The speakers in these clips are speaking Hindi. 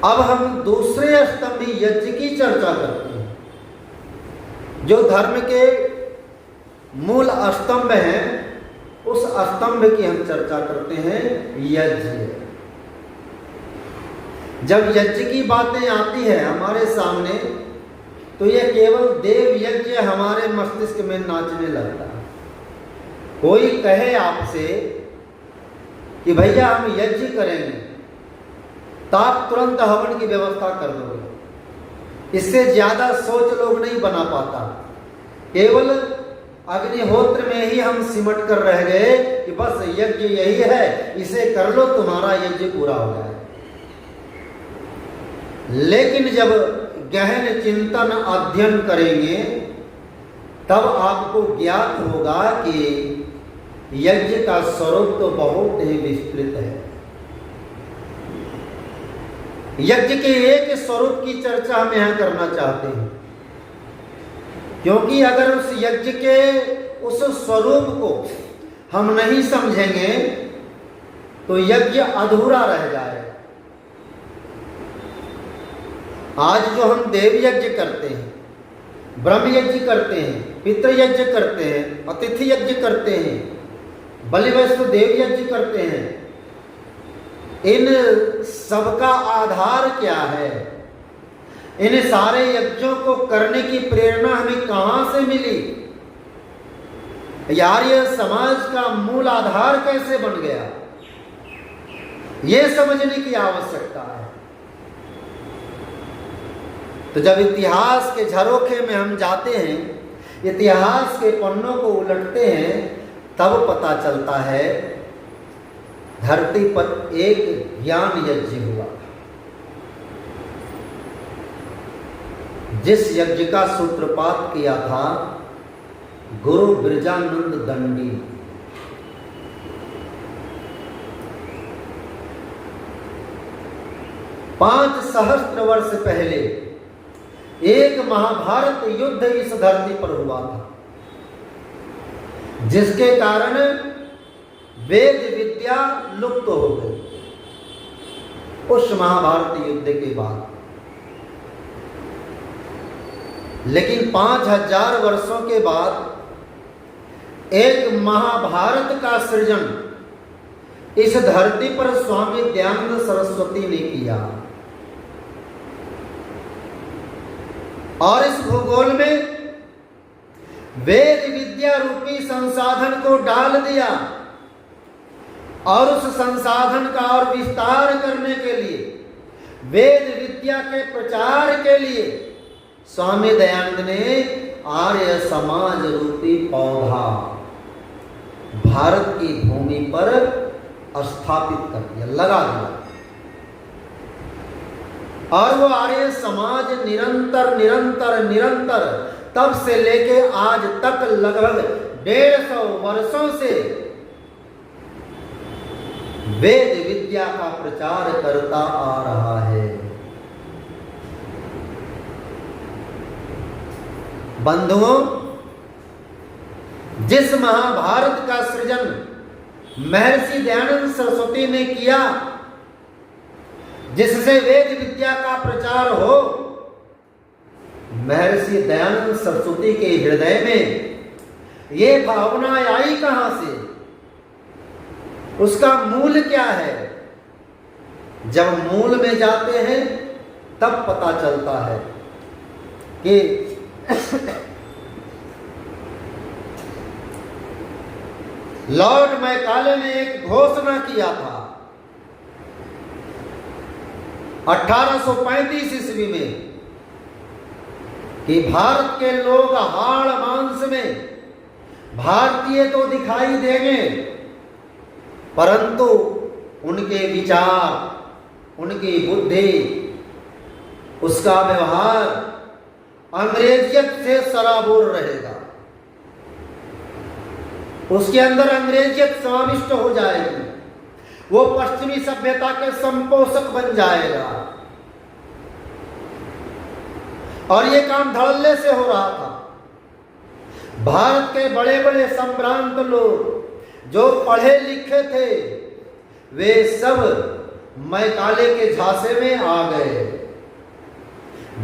अब हम दूसरे स्तंभी यज्ञ की चर्चा करते हैं, जो धर्म के मूल स्तंभ हैं। उस स्तंभ की हम चर्चा करते हैं, यज्ञ। जब यज्ञ की बातें आती है हमारे सामने, तो यह केवल देव यज्ञ हमारे मस्तिष्क में नाचने लगता है। कोई कहे आपसे कि भैया हम यज्ञ करेंगे, तो आप तुरंत हवन की व्यवस्था कर दोगे। इससे ज्यादा सोच लोग नहीं बना पाता। केवल अग्निहोत्र में ही हम सिमट कर रह गए कि बस यज्ञ यही है, इसे कर लो, तुम्हारा यज्ञ पूरा हो जाए। लेकिन जब गहन चिंतन अध्ययन करेंगे, तब आपको ज्ञात होगा कि यज्ञ का स्वरूप तो बहुत ही विस्तृत है। यज्ञ के एक स्वरूप की चर्चा हम यहां करना चाहते हैं, क्योंकि अगर उस यज्ञ के उस स्वरूप को हम नहीं समझेंगे तो यज्ञ अधूरा रह जाएगा। आज जो हम देव यज्ञ करते हैं, ब्रह्म यज्ञ करते हैं, पितृ यज्ञ करते हैं, अतिथि यज्ञ करते हैं, बलि वैष्णव देव यज्ञ करते हैं, इन सबका आधार क्या है? इन सारे यज्ञों को करने की प्रेरणा हमें कहां से मिली? यार, ये समाज का मूल आधार कैसे बन गया, यह समझने की आवश्यकता है। तो जब इतिहास के झरोखे में हम जाते हैं, इतिहास के पन्नों को उलटते हैं, तब पता चलता है धरती पर एक ज्ञान यज्ञ हुआ, जिस यज्ञ का सूत्रपात किया था गुरु बिरजानंद दंडी। पांच सहस्त्र वर्ष पहले एक महाभारत युद्ध इस धरती पर हुआ था, जिसके कारण वेद विद्या लुप्त हो गई। उस महाभारत युद्ध के बाद लेकिन 5000 वर्षों के बाद एक महाभारत का सृजन इस धरती पर स्वामी दयानंद सरस्वती ने किया, और इस भूगोल में वेद विद्या रूपी संसाधन को डाल दिया, और उस संसाधन का और विस्तार करने के लिए, वेद विद्या के प्रचार के लिए स्वामी दयानंद ने आर्य समाज रूपी पौधा भारत की भूमि पर स्थापित कर दिया, लगा दिया। और वो आर्य समाज निरंतर निरंतर निरंतर तब से लेके आज तक लगभग 150 वर्षों से वेद विद्या का प्रचार करता आ रहा है। बंधुओं, जिस महाभारत का सृजन महर्षि दयानंद सरस्वती ने किया, जिससे वेद विद्या का प्रचार हो, महर्षि दयानंद सरस्वती के हृदय में ये भावना आई कहां से? उसका मूल क्या है? जब मूल में जाते हैं तब पता चलता है कि लॉर्ड मैकाले ने एक घोषणा किया था 1835 ईस्वी में कि भारत के लोग हाड़ मांस में भारतीय तो दिखाई देंगे, परंतु उनके विचार, उनकी बुद्धि, उसका व्यवहार अंग्रेजियत से सराबोर रहेगा। उसके अंदर अंग्रेजियत समाविष्ट हो जाएगी, वो पश्चिमी सभ्यता के संपोषक बन जाएगा। और ये काम धड़ल्ले से हो रहा था। भारत के बड़े बड़े संभ्रांत लोग जो पढ़े लिखे थे, वे सब मैकाले के झांसे में आ गए।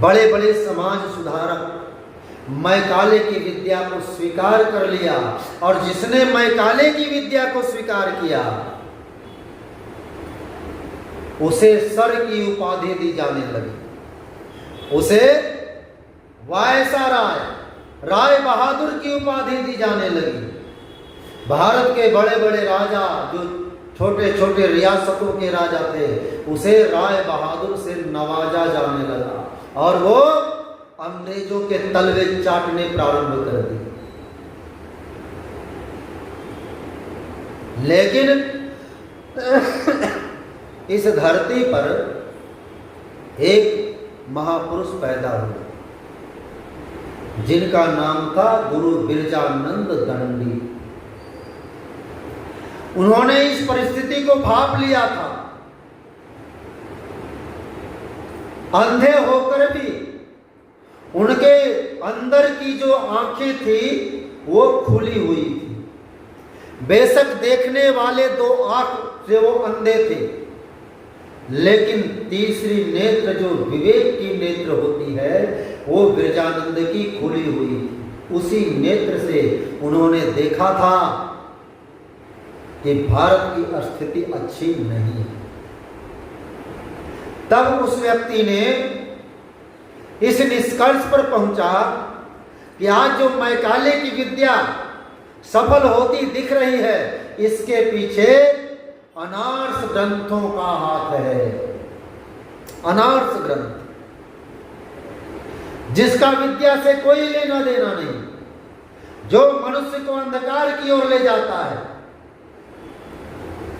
बड़े बड़े समाज सुधारक मैकाले की विद्या को स्वीकार कर लिया, और जिसने मैकाले की विद्या को स्वीकार किया उसे सर की उपाधि दी जाने लगी। उसे वायसा राय बहादुर की उपाधि दी जाने लगी। भारत के बड़े बड़े राजा, जो छोटे छोटे रियासतों के राजा थे, उसे राय बहादुर से नवाजा जाने लगा, और वो अंग्रेजों के तलवे चाटने प्रारंभ कर दिए। लेकिन इस धरती पर एक महापुरुष पैदा हुए जिनका नाम था गुरु बिरजानंद दंडी। उन्होंने इस परिस्थिति को भांप लिया था। अंधे होकर भी उनके अंदर की जो आंखें थी वो खुली हुई थी। बेशक देखने वाले दो आंख से वो अंधे थे, लेकिन तीसरी नेत्र जो विवेक की नेत्र होती है वो बिरजानंद की खुली हुई। उसी नेत्र से उन्होंने देखा था कि भारत की स्थिति अच्छी नहीं है। तब उस व्यक्ति ने इस निष्कर्ष पर पहुंचा कि आज जो मैकाले की विद्या सफल होती दिख रही है, इसके पीछे अनार्स ग्रंथों का हाथ है। अनार्स ग्रंथ, जिसका विद्या से कोई लेना देना नहीं, जो मनुष्य को अंधकार की ओर ले जाता है।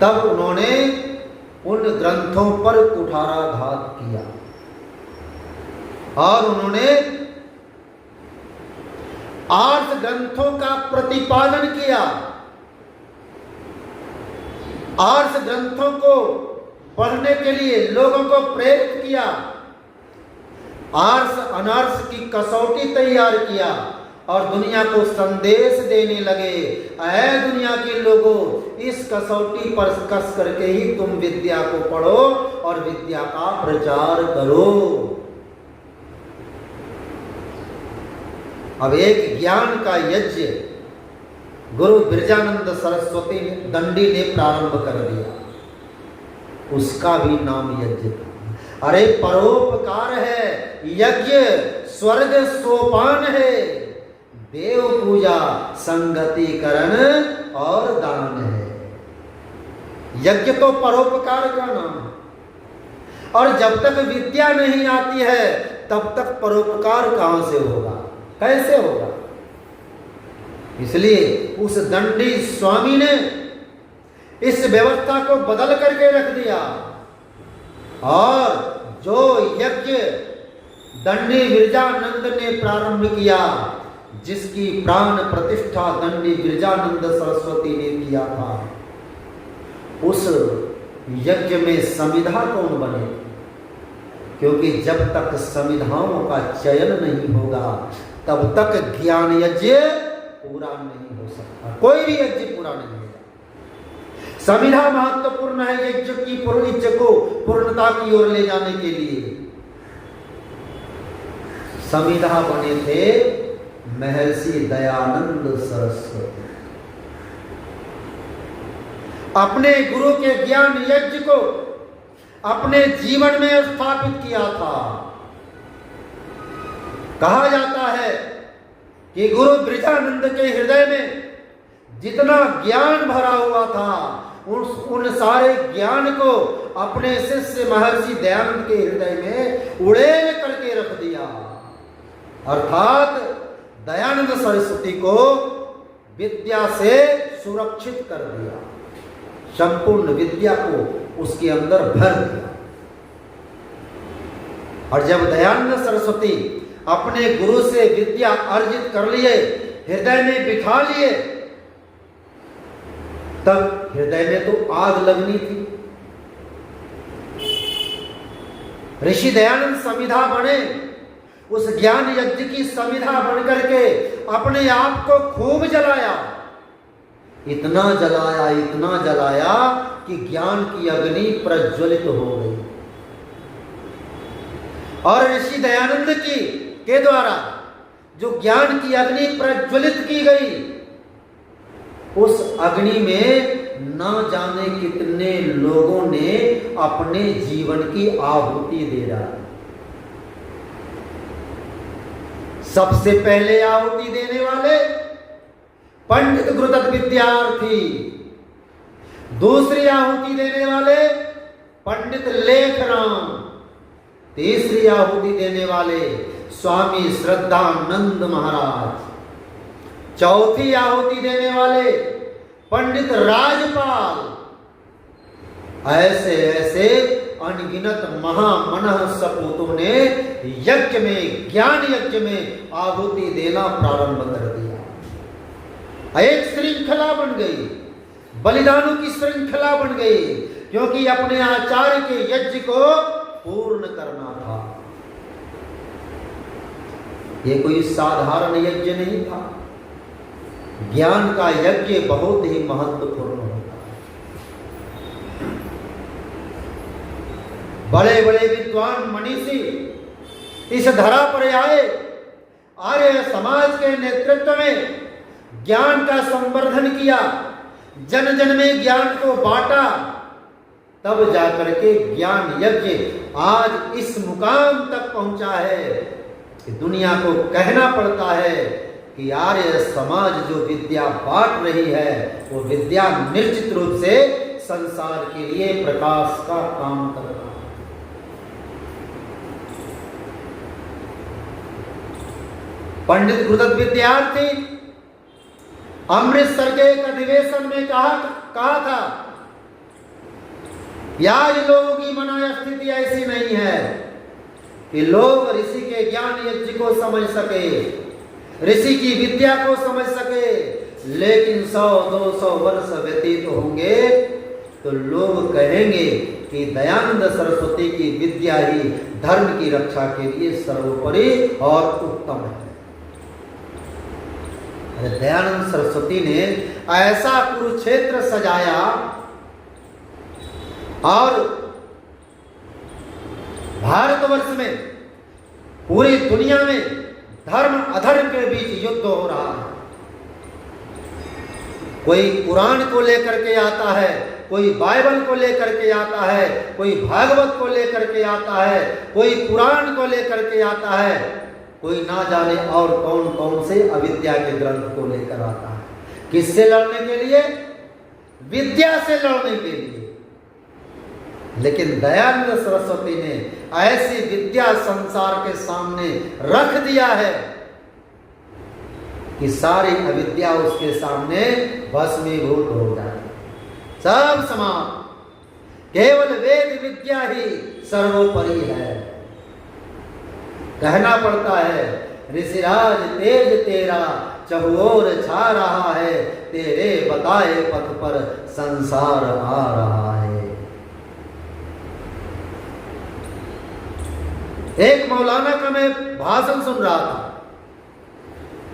तब उन्होंने उन ग्रंथों पर कुठाराघात किया और उन्होंने आर्ष ग्रंथों का प्रतिपादन किया। आर्ष ग्रंथों को पढ़ने के लिए लोगों को प्रेरित किया। आर्ष अनार्ष की कसौटी तैयार किया और दुनिया को संदेश देने लगे, ऐ दुनिया के लोगों, इस कसौटी पर कस करके ही तुम विद्या को पढ़ो और विद्या का प्रचार करो। अब एक ज्ञान का यज्ञ गुरु बिरजानंद सरस्वती दंडी ने प्रारंभ कर दिया। उसका भी नाम यज्ञ था। अरे परोपकार है, यज्ञ स्वर्ग सोपान है, देव पूजा संगतिकरण और दान है। यज्ञ तो परोपकार का नाम है, और जब तक विद्या नहीं आती है तब तक परोपकार कहां से होगा, कैसे होगा। इसलिए उस दंडी स्वामी ने इस व्यवस्था को बदल करके रख दिया, और जो यज्ञ दंडी बिरजानंद ने प्रारंभ किया, जिसकी प्राण प्रतिष्ठा दंडी बिरजानंद सरस्वती ने किया था, उस यज्ञ में समिधा कौन बने? क्योंकि जब तक समिधाओं का चयन नहीं होगा तब तक ज्ञान यज्ञ पूरा नहीं हो सकता। कोई भी यज्ञ पूरा नहीं होगा। समिधा महत्वपूर्ण है यज्ञ की यज्ञ को पूर्णता की ओर ले जाने के लिए। समिधा बने थे महर्षि दयानंद सरस्वती। अपने गुरु के ज्ञान यज्ञ को अपने जीवन में स्थापित किया था। कहा जाता है कि गुरु बिरजानंद के हृदय में जितना ज्ञान भरा हुआ था, उन सारे ज्ञान को अपने शिष्य महर्षि दयानंद के हृदय में उड़ेल करके रख दिया। अर्थात दयानंद सरस्वती को विद्या से सुरक्षित कर दिया, संपूर्ण विद्या को उसके अंदर भर दिया। और जब दयानंद सरस्वती अपने गुरु से विद्या अर्जित कर लिए, हृदय में बिठा लिए, तब हृदय में तो आग लगनी थी। ऋषि दयानंद समिधा बने, उस ज्ञान यज्ञ की समिधा बन करके अपने आप को खूब जलाया। इतना जलाया कि ज्ञान की अग्नि प्रज्वलित हो गई। और ऋषि दयानंद की के द्वारा जो ज्ञान की अग्नि प्रज्वलित की गई, उस अग्नि में न जाने कितने लोगों ने अपने जीवन की आहुति दे डाली। सबसे पहले आहुति देने वाले पंडित गुरुदत्त विद्यार्थी, दूसरी आहुति देने वाले पंडित लेखराम, तीसरी आहुति देने वाले स्वामी श्रद्धानंद महाराज, चौथी आहुति देने वाले पंडित राजपाल। ऐसे ऐसे अनगिनत महामनः सपूतों ने यज्ञ में, ज्ञान यज्ञ में आहुति देना प्रारंभ कर दिया। एक श्रृंखला बन गई, बलिदानों की श्रृंखला बन गई, क्योंकि अपने आचार्य के यज्ञ को पूर्ण करना था। ये कोई साधारण यज्ञ नहीं था। ज्ञान का यज्ञ बहुत ही महत्वपूर्ण होता है। बड़े बड़े विद्वान मनीषी इस धरा पर आए, आर्य समाज के नेतृत्व में ज्ञान का संवर्धन किया, जन जन में ज्ञान को बांटा, तब जाकर के ज्ञान यज्ञ आज इस मुकाम तक पहुंचा है कि दुनिया को कहना पड़ता है कि आर्य समाज जो विद्या बांट रही है, वो विद्या निश्चित रूप से संसार के लिए प्रकाश का काम कर रहा है। पंडित गुरुदत्त विद्यार्थी अमृतसर के एक अधिवेशन में कहा था, आज लोगों की मनोय स्थिति ऐसी नहीं है कि लोग ऋषि के ज्ञान यज्ञ को समझ सके, ऋषि की विद्या को समझ सके, लेकिन 100-200 वर्ष व्यतीत होंगे तो लोग कहेंगे कि दयानंद सरस्वती की विद्या ही धर्म की रक्षा के लिए सर्वोपरि और उत्तम है। दयानंद सरस्वती ने ऐसा कुरुक्षेत्र सजाया और भारतवर्ष में, पूरी दुनिया में धर्म अधर्म के बीच युद्ध हो रहा है। कोई कुरान को लेकर के आता है, कोई बाइबल को लेकर के आता है, कोई भागवत को लेकर के आता है, कोई कुरान को लेकर के आता है, कोई ना जाने और कौन कौन से अविद्या के ग्रंथ को लेकर आता है। किससे लड़ने के लिए? विद्या से लड़ने के लिए। लेकिन दयानंद सरस्वती ने ऐसी विद्या संसार के सामने रख दिया है कि सारी अविद्या उसके सामने भस्मीभूत हो जाए, सब समाप्त। केवल वेद विद्या ही सर्वोपरि है। कहना पड़ता है, ऋषिराज तेज तेरा चहुओर छा रहा है, तेरे बताए पथ पर संसार आ रहा है। एक मौलाना का मैं भाषण सुन रहा था,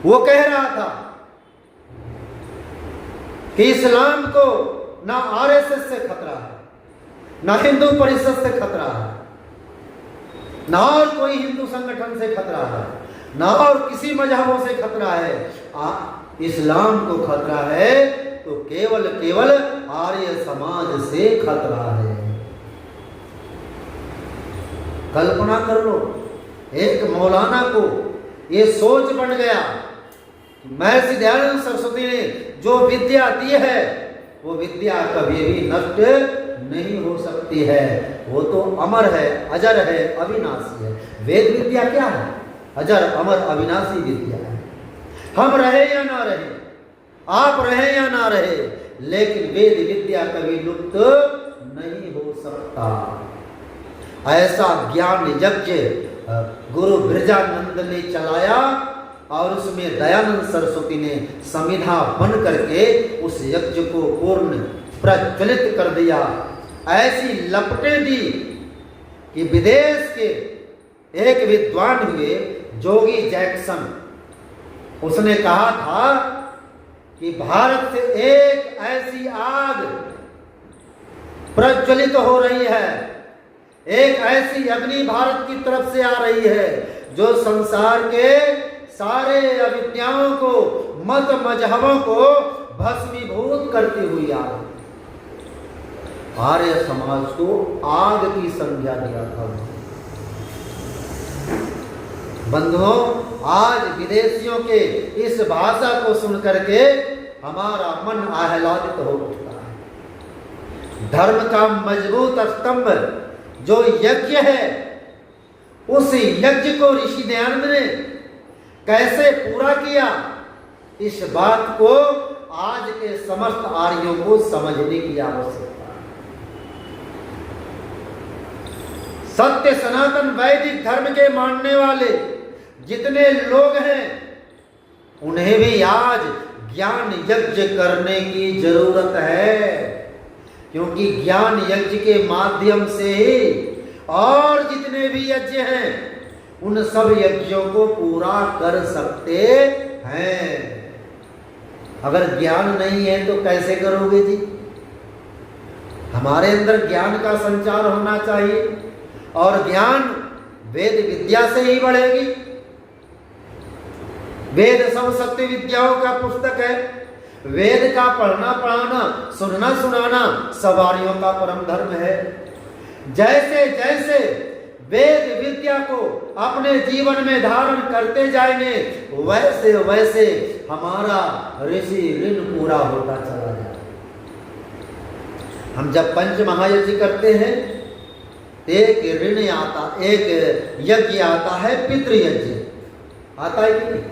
वो कह रहा था कि इस्लाम को ना आरएसएस से खतरा है, ना हिंदू परिषद से खतरा है, ना और कोई हिंदू संगठन से खतरा है, ना और किसी मजहबों से खतरा है। इस्लाम को खतरा है तो केवल केवल आर्य समाज से खतरा है। कल्पना कर लो, एक मौलाना को ये सोच बन गया, महर्षि दयानंद सरस्वती ने जो विद्या दी है वो विद्या कभी भी नष्ट नहीं हो सकती है, वो तो अमर है, अजर है, अविनाशी है। वेद विद्या क्या है? अजर अमर अविनाशी विद्या है। हम रहे या ना रहे, आप रहे या ना रहे, लेकिन वेद विद्या कभी लुप्त नहीं हो सकता। ऐसा ज्ञान यज्ञ गुरु बिरजानंद ने चलाया और उसमें दयानंद सरस्वती ने समिधा बन करके उस यज्ञ को पूर्ण प्रज्वलित कर दिया। ऐसी लपटें दी कि विदेश के एक विद्वान हुए जोगी जैक्सन, उसने कहा था कि भारत से एक ऐसी आग प्रज्वलित हो रही है। एक ऐसी अग्नि भारत की तरफ से आ रही है जो संसार के सारे अविद्याओं को, मत मजहबों को भस्मीभूत करती हुई आ रही। आर्य समाज को आग की संज्ञा दिया था। बंधुओं, आज विदेशियों के इस भाषा को सुनकर के हमारा मन आह्लादित हो उठता है। धर्म का मजबूत स्तंभ जो यज्ञ है, उस यज्ञ को ऋषि दयानंद ने कैसे पूरा किया, इस बात को आज के समस्त आर्यों को समझने की आवश्यकता है। सत्य सनातन वैदिक धर्म के मानने वाले जितने लोग हैं, उन्हें भी आज ज्ञान यज्ञ करने की जरूरत है, क्योंकि ज्ञान यज्ञ के माध्यम से ही और जितने भी यज्ञ हैं उन सब यज्ञों को पूरा कर सकते हैं। अगर ज्ञान नहीं है तो कैसे करोगे जी? हमारे अंदर ज्ञान का संचार होना चाहिए, और ज्ञान वेद विद्या से ही बढ़ेगी। वेद सब सत्य विद्याओं का पुस्तक है। वेद का पढ़ना पढ़ाना, सुनना सुनाना सब आर्यों का परम धर्म है। जैसे जैसे वेद विद्या को अपने जीवन में धारण करते जाएंगे, वैसे वैसे हमारा ऋषि ऋण पूरा होता चला जाए। हम जब पंच महायज्ञ करते हैं, एक ऋण आता, एक यज्ञ आता है पितृयज्ञ, आता है कि नहीं?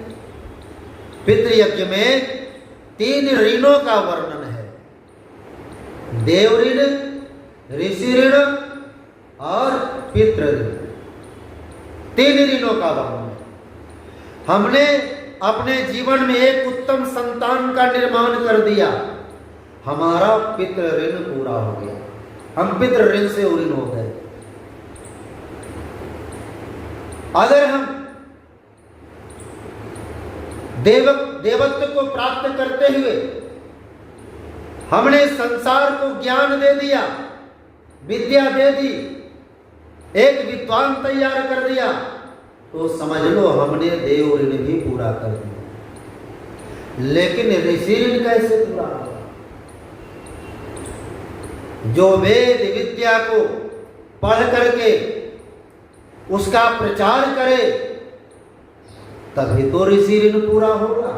पितृयज्ञ में 3 ऋणों का वर्णन है, देव ऋण, ऋषि ऋण और पितृ ऋण। 3 ऋणों का वर्णन है। हमने अपने जीवन में एक उत्तम संतान का निर्माण कर दिया, हमारा पितृ ऋण पूरा हो गया, हम पितृ ऋण से ऋण हो गए। अगर हम देवत्व को प्राप्त करते हुए हमने संसार को ज्ञान दे दिया, विद्या दे दी, एक विद्वान तैयार कर दिया, तो समझ लो हमने देव ऋण भी पूरा कर दिया। लेकिन ऋषि ऋण कैसे पूरा होगा? जो वेद विद्या को पढ़ करके उसका प्रचार करे, तभी तो ऋषि ऋण पूरा होगा।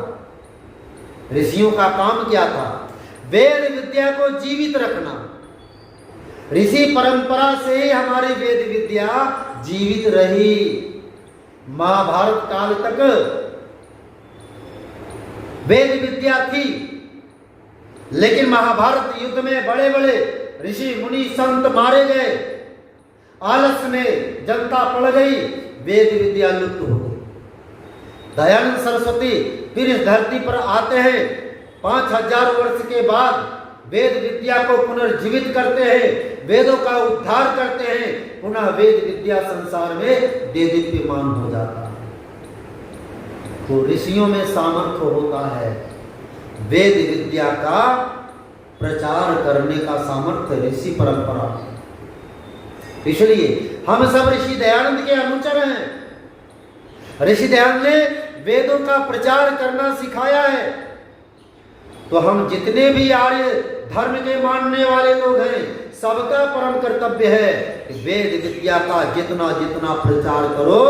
ऋषियों का काम क्या था? वेद विद्या को जीवित रखना। ऋषि परंपरा से ही हमारी वेद विद्या जीवित रही। महाभारत काल तक वेद विद्या थी, लेकिन महाभारत युद्ध में बड़े बड़े ऋषि मुनि संत मारे गए, आलस्य में जनता पड़ गई, वेद विद्या लुप्त हो गई। दयानंद सरस्वती फिर इस धरती पर आते हैं, 5000 वर्ष के बाद वेद विद्या को पुनर्जीवित करते हैं, वेदों का उद्धार करते हैं, पुनः वेद विद्या संसार में देदीप्यमान हो जाता है। तो ऋषियों में सामर्थ्य होता है, वेद विद्या का प्रचार करने का सामर्थ्य ऋषि परंपरा। इसलिए हम सब ऋषि दयानंद के अनुचर हैं। ऋषि दयानंद ने वेदों का प्रचार करना सिखाया है। तो हम जितने भी आर्य धर्म के मानने वाले लोग हैं, सबका परम कर्तव्य है कि वेद विद्या का जितना जितना प्रचार करो,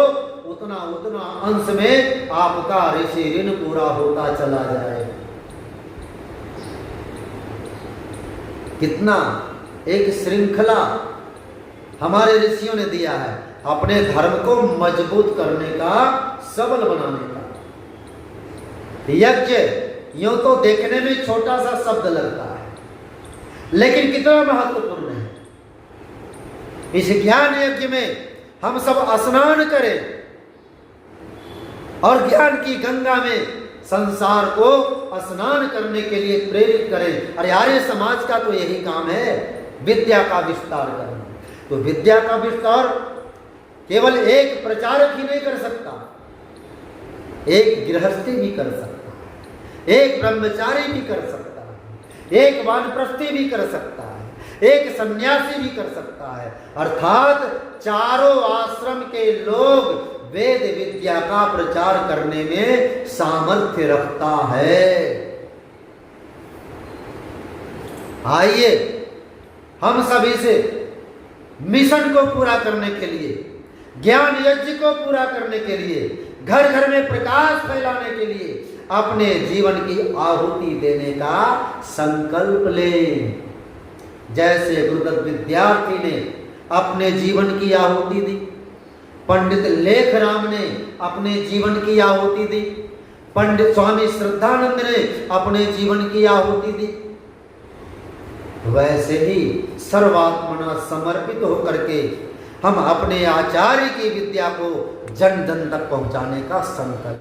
उतना उतना अंश में आपका ऋषि ऋण पूरा होता चला जाए। कितना एक श्रृंखला हमारे ऋषियों ने दिया है, अपने धर्म को मजबूत करने का, सबल बनाने का। यज्ञ यूं तो देखने में छोटा सा शब्द लगता है, लेकिन कितना महत्वपूर्ण है। इस ज्ञान यज्ञ में हम सब स्नान करें और ज्ञान की गंगा में संसार को स्नान करने के लिए प्रेरित करें। अरे आर्य समाज का तो यही काम है, विद्या का विस्तार करना। तो विद्या का विस्तार केवल एक प्रचारक ही नहीं कर सकता, एक गृहस्थी भी कर सकता है, एक ब्रह्मचारी भी कर सकता है, एक वानप्रस्थी भी कर सकता है, एक सन्यासी भी कर सकता है। अर्थात चारों आश्रम के लोग वेद विद्या का प्रचार करने में सामर्थ्य रखता है। आइए हम सभी से मिशन को पूरा करने के लिए, ज्ञान यज्ञ को पूरा करने के लिए, घर घर में प्रकाश फैलाने के लिए अपने जीवन की आहुति देने का संकल्प लें। जैसे गुरुदत्त विद्यार्थी ने अपने जीवन की आहुति दी, पंडित लेखराम ने अपने जीवन की आहुति दी, पंडित स्वामी श्रद्धानंद ने अपने जीवन की आहुति दी, वैसे ही सर्वात्मना समर्पित होकर के हम अपने आचार्य की विद्या को जन जन तक पहुंचाने का संकल्प